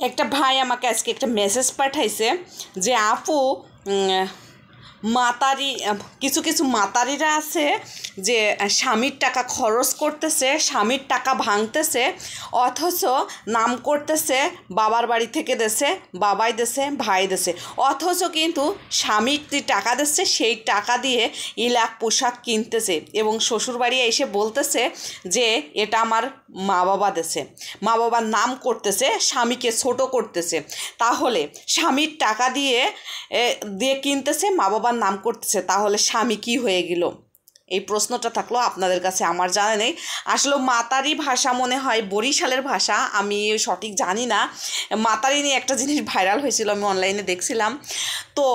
একটা ভাই আমাকে আজকে একটা মেসেজ পাঠাইছে যে আপু মাতারি কিছু কিছু মাতারিরা আছে যে স্বামীর টাকা খরচ করতেছে, স্বামীর টাকা ভাঙতেছে, অথচ নাম করতেছে বাবার বাড়ি থেকে দেছে, বাবাই দেছে, ভাই দেছে, অথচ কিন্তু স্বামী টাকা দিচ্ছে, সেই টাকা দিয়ে ইলাক পোশাক কিনতেছে এবং শ্বশুরবাড়ি এসে বলতেছে যে এটা আমার মা বাবা দেছে, মা বাবার নাম করতেছে, স্বামীকে ছোট করতেছে। তাহলে স্বামীর টাকা দিয়ে দিয়ে কিনতেছে, মা বাবার নাম করতেছে, তাহলে স্বামী কি হয়ে গেল? এই প্রশ্নটা থাকলো আপনাদের কাছে, আমার জানা নেই। আসলে মাতারি ভাষা মনে হয় বরিশালের ভাষা, আমি সঠিক জানি না। মাতারি নিয়ে একটা জিনিস ভাইরাল হয়েছিল, আমি অনলাইনে দেখছিলাম। তো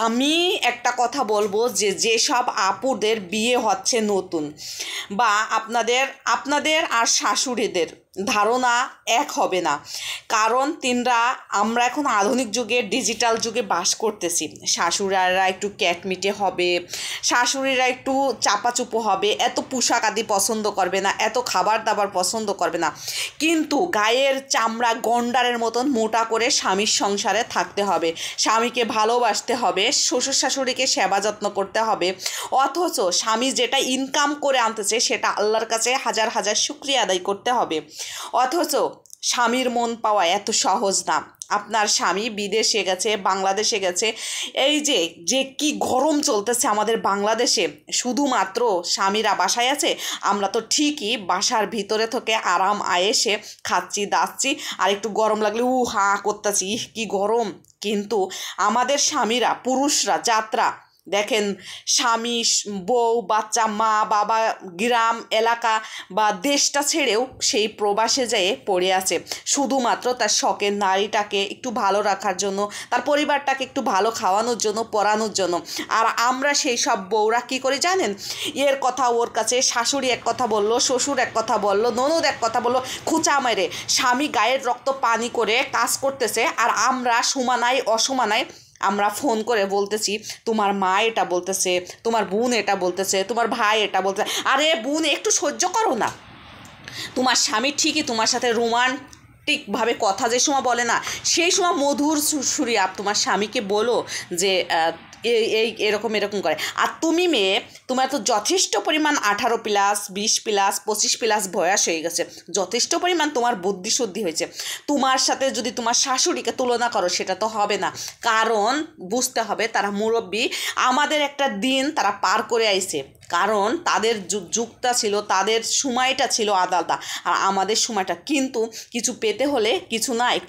আমি একটা কথা বলবো যে যেসব আপুদের বিয়ে হচ্ছে নতুন, বা আপনাদের আর শাশুড়িদের ধারণা এক হবে না, কারণ আমরা এখন আধুনিক যুগে, ডিজিটাল যুগে বাস করতেছি। শাশুড়ারা একটু ক্যাটমিটে হবে, শাশুড়িরা একটু চাপাচুপো হবে, এত পোশাক আদি পছন্দ করবে না, এত খাবার দাবার পছন্দ করবে না, কিন্তু গায়ের চামড়া গন্ডারের মতন মোটা করে স্বামীর সংসারে থাকতে হবে, স্বামীকে ভালোবাসতে হবে, শ্বশুর শাশুড়িকে সেবা যত্ন করতে হবে, অথচ স্বামী যেটা ইনকাম করে আনতেছে সেটা আল্লাহর কাছে হাজার হাজার শুকরিয়া আদায় করতে হবে। অথচ স্বামীর মন পাওয়া এত সহজ না। আপনার স্বামী বিদেশে গেছে, বাংলাদেশে গেছে, এই যে যে কি গরম চলতেছে আমাদের বাংলাদেশে, শুধুমাত্র স্বামীরা বাসায় আছে, আমরা তো ঠিকই বাসার ভিতরে থেকে আরাম আয়েসে খাচ্ছি দাচ্ছি, আর একটু গরম লাগলে হা করতেছি, কি গরম। কিন্তু আমাদের স্বামীরা, পুরুষরা, যাত্রা দেখেন, স্বামী, বউ, বাচ্চা, মা বাবা, গ্রাম এলাকা বা দেশটা ছেড়েও সেই প্রবাসে যেয়ে পড়ে আছে, শুধুমাত্র তার শখের নারীটাকে একটু ভালো রাখার জন্য, তার পরিবারটাকে একটু ভালো খাওয়ানোর জন্য, পড়ানোর জন্য। আর আমরা সেই সব বউরা কী করে জানেন? এর কথা ওর কাছে শাশুড়ি এক কথা বললো, শ্বশুর এক কথা বললো, ননদ এক কথা বললো, খুঁচা মেরে স্বামী গায়ের রক্ত পানি করে কাজ করতেছে, আর আমরা সমানায় অসমানায় আমরা ফোন করে বলতেছি তোমার মা এটা বলতেছে, তোমার বোন এটা বলতেছে, তোমার ভাই এটা বলতেছে। আরে বোন, একটু সহ্য করো না। তোমার স্বামী ঠিকই তোমার সাথে রোমান্টিকভাবে কথা যে সময় বলে না, সেই সময় মধুর সুরে তোমার স্বামীকে বলো যে এই এরকম এরকম করে। আর তুমি মেয়ে, তোমার তো যথেষ্ট পরিমাণ 18+, 20+, 25+ বয়স হয়ে গেছে, যথেষ্ট পরিমাণ তোমার বুদ্ধি শুদ্ধি হয়েছে। তোমার সাথে যদি তোমার শাশুড়িকে তুলনা করো সেটা তো হবে না, কারণ বুঝতে হবে তারা মুরব্বী, আমাদের একটা দিন তারা পার করে আইছে, কারণ তাদের যুগটা ছিল, তাদের সময়টা ছিল আলাদা, আর আমাদের সময়টা কিন্তু কিছু পেতে হলে কিছু না